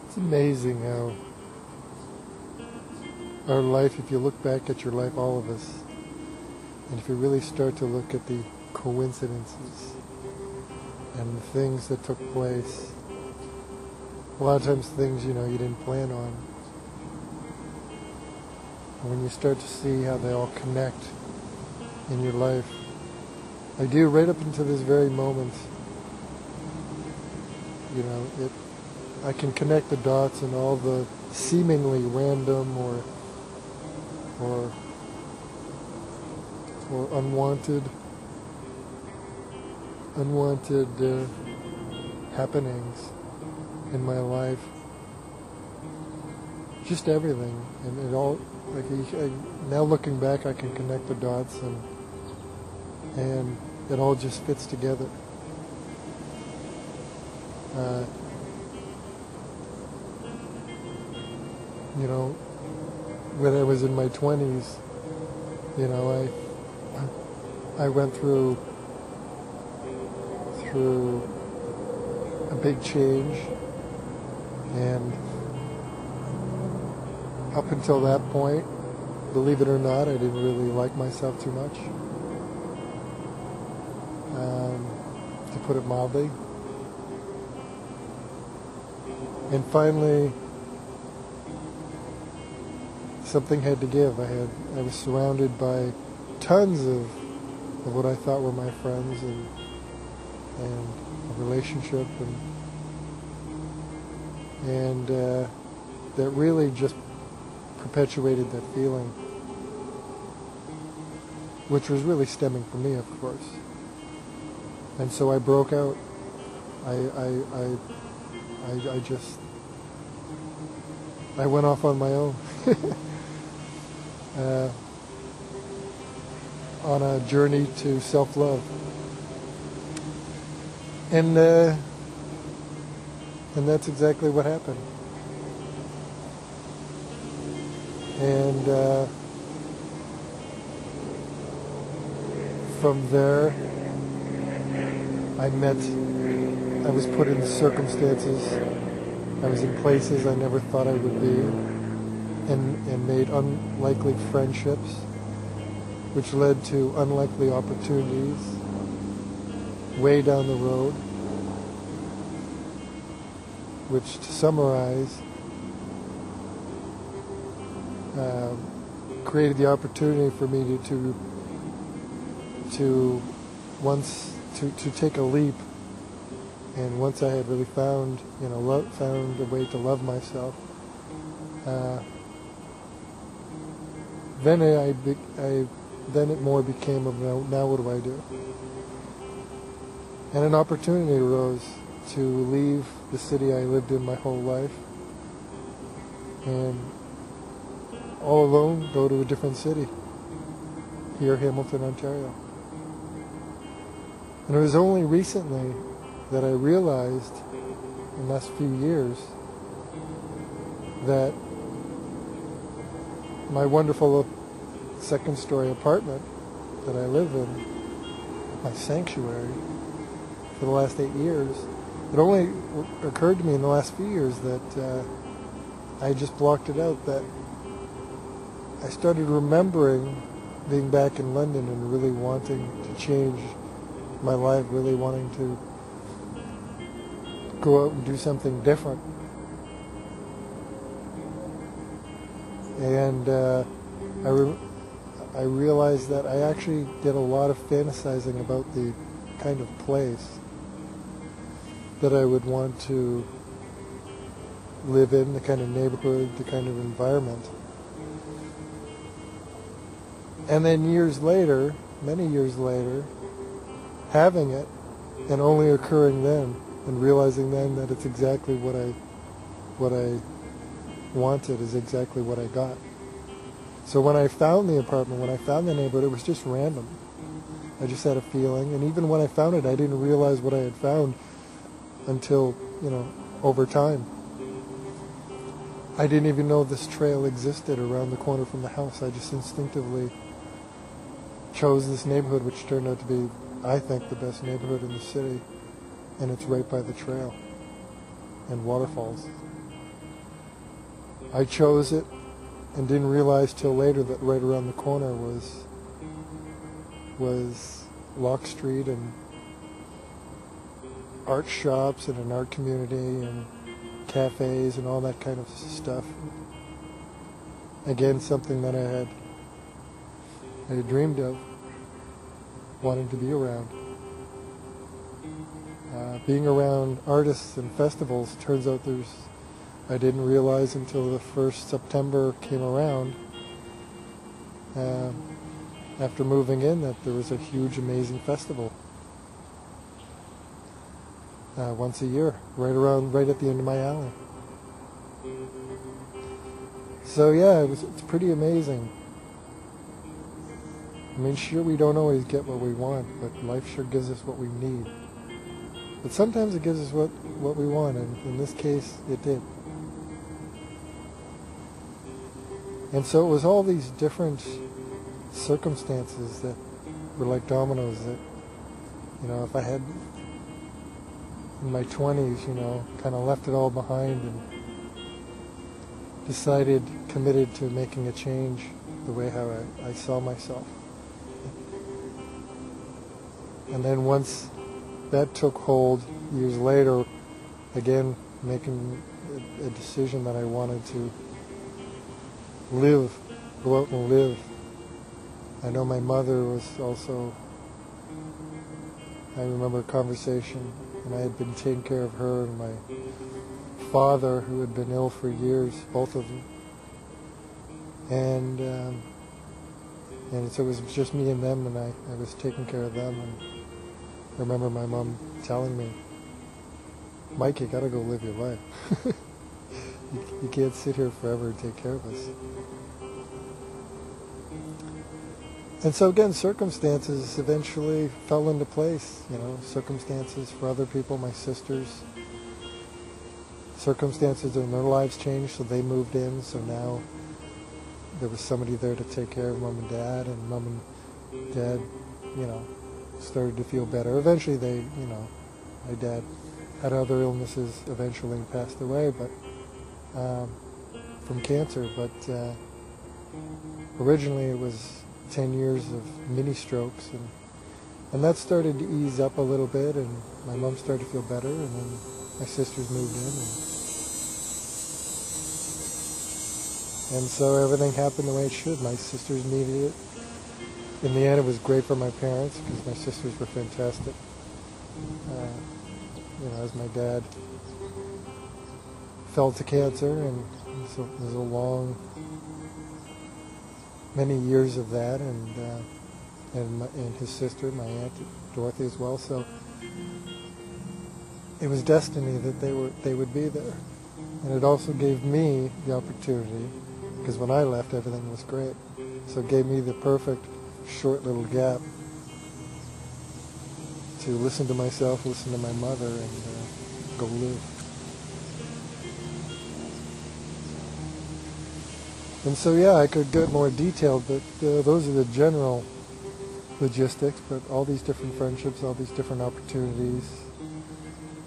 It's amazing how our life, if you look back at your life, all of us, and if you really start to look at the coincidences and the things that took place, a lot of times things, you didn't plan on. And when you start to see how they all connect in your life, I do right up until this very moment, I can connect the dots and all the seemingly random or unwanted happenings in my life. Just everything, and it all now looking back, I can connect the dots, and it all just fits together. When I was in my 20s, I went through a big change, and up until that point, believe it or not, I didn't really like myself too much, to put it mildly. And finally, something had to give. I was surrounded by tons of what I thought were my friends and a relationship, and that really just perpetuated that feeling, which was really stemming from me, of course. And so I broke out. I went off on my own. On a journey to self-love, and that's exactly what happened. And from there, I was put in circumstances, I was in places I never thought I would be, and made unlikely friendships, which led to unlikely opportunities way down the road, which, to summarize, created the opportunity for me to take a leap. And once I had really found a way to love myself, then it more became of now what do I do? And an opportunity arose to leave the city I lived in my whole life and all alone go to a different city, here, Hamilton, Ontario. And it was only recently that I realized, in the last few years, that my wonderful second-story apartment that I live in, my sanctuary, for the last 8 years, it only occurred to me in the last few years that I just blocked it out, that I started remembering being back in London and really wanting to change my life, really wanting to go out and do something different. And I realized that I actually did a lot of fantasizing about the kind of place that I would want to live in, the kind of neighborhood, the kind of environment. And then years later, many years later, having it and only occurring then and realizing then that it's exactly what I wanted is exactly what I got. So when I found the apartment, when I found the neighborhood, it was just random. I just had a feeling, and even when I found it, I didn't realize what I had found until, over time. I didn't even know this trail existed around the corner from the house. I just instinctively chose this neighborhood, which turned out to be, I think, the best neighborhood in the city, and it's right by the trail and waterfalls. I chose it and didn't realize till later that right around the corner was Lock Street and art shops and an art community and cafes and all that kind of stuff. Again, something that I had dreamed of, wanting to be around. Being around artists and festivals, turns out I didn't realize until the first September came around, after moving in, that there was a huge, amazing festival once a year, right at the end of my alley. So yeah, it's pretty amazing. I mean, sure, we don't always get what we want, but life sure gives us what we need. But sometimes it gives us what we want, and in this case, it did. And so it was all these different circumstances that were like dominoes that, if I had, in my 20s, kind of left it all behind and committed to making a change the way how I saw myself. And then once that took hold, years later, again, making a decision that I wanted to go out and live. I know my mother was also, I remember a conversation, and I had been taking care of her and my father, who had been ill for years, both of them. And so it was just me and them, and I was taking care of them. And I remember my mom telling me, "Mike, you gotta go live your life. You can't sit here forever and take care of us." And so again, circumstances eventually fell into place, circumstances for other people, my sisters. Circumstances in their lives changed, so they moved in, so now there was somebody there to take care of mom and dad, and mom and dad, started to feel better. Eventually my dad had other illnesses eventually and passed away, but from cancer, but originally it was 10 years of mini strokes, and that started to ease up a little bit, and my mom started to feel better, and then my sisters moved in, and so everything happened the way it should. My sisters needed it. In the end, it was great for my parents because my sisters were fantastic. As my dad fell to cancer, and so it was a long, many years of that, and his sister, my aunt Dorothy as well. So it was destiny that they would be there, and it also gave me the opportunity, because when I left, everything was great. So it gave me the perfect short little gap to listen to myself, listen to my mother, and go live. And so, yeah, I could get more detailed, but those are the general logistics, but all these different friendships, all these different opportunities.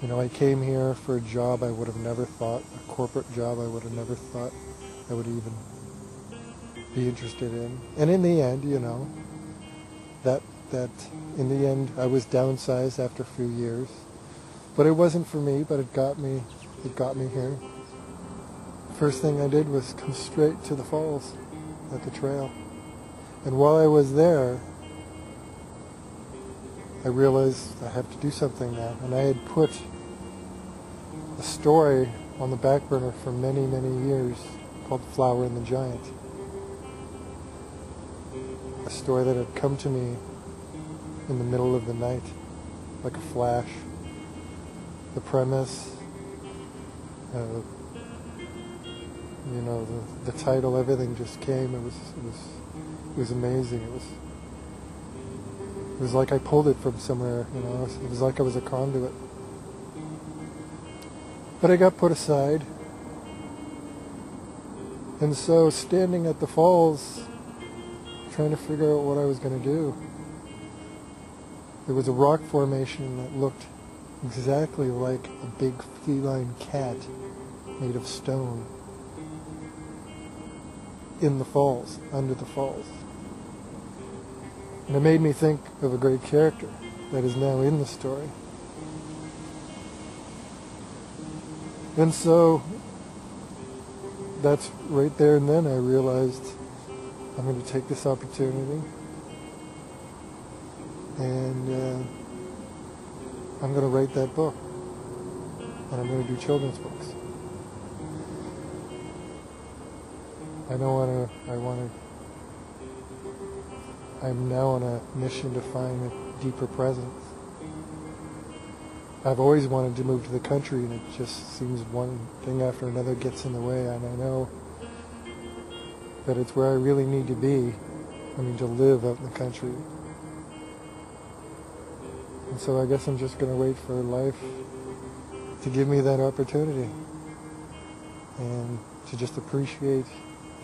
I came here for a job I would have never thought, a corporate job I would have never thought I would even be interested in. And in the end, that in the end I was downsized after a few years. But it wasn't for me, but it got me here. First thing I did was come straight to the falls at the trail. And while I was there, I realized I have to do something now. And I had put story on the back burner for many, many years called The Flower and the Giant. A story that had come to me in the middle of the night, like a flash. The premise, the title, everything just came. It was amazing. It was like I pulled it from somewhere. It was like I was a conduit. But I got put aside. And so, standing at the falls, trying to figure out what I was going to do, there was a rock formation that looked exactly like a big feline cat made of stone in the falls, under the falls. And it made me think of a great character that is now in the story. And so, that's right there and then I realized I'm going to take this opportunity and I'm going to write that book, and I'm going to do children's books. I'm now on a mission to find a deeper presence. I've always wanted to move to the country, and it just seems one thing after another gets in the way, and I know that it's where I really need to be, to live out in the country. And so I guess I'm just going to wait for life to give me that opportunity and to just appreciate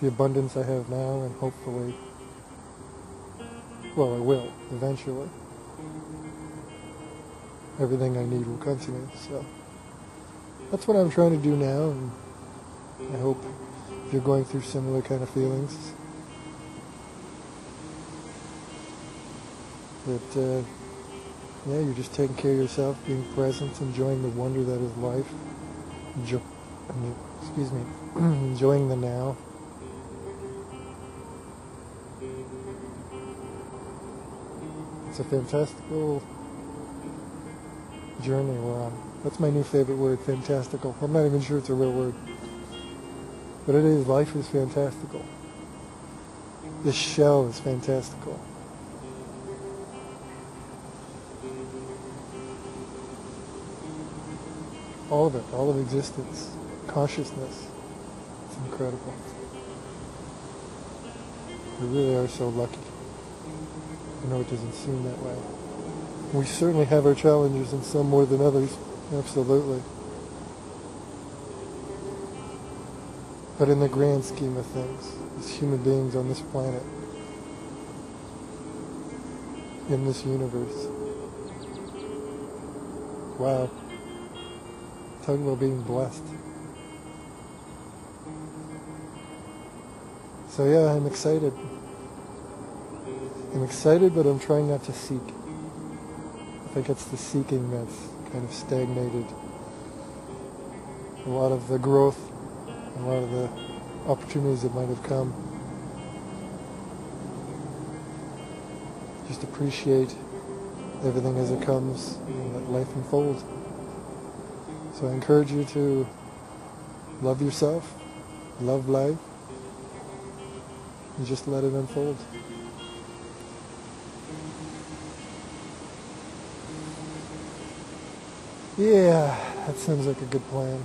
the abundance I have now, and hopefully, I will eventually. Everything I need will come to me. So that's what I'm trying to do now, and I hope if you're going through similar kind of feelings that you're just taking care of yourself, being present, enjoying the wonder that is life, enjoying the now. It's a fantastical journey we're on. That's my new favorite word, fantastical. I'm not even sure it's a real word. But it is. Life is fantastical. This shell is fantastical. All of it, all of existence, consciousness. It's incredible. We really are so lucky. I know it doesn't seem that way. We certainly have our challenges, and some more than others, absolutely. But in the grand scheme of things, as human beings on this planet, in this universe, wow, talk about being blessed. So yeah, I'm excited. But I'm trying not to seek. I think it's the seeking that's kind of stagnated a lot of the growth, a lot of the opportunities that might have come. Just appreciate everything as it comes and let life unfold. So I encourage you to love yourself, love life, and just let it unfold. Yeah, that sounds like a good plan.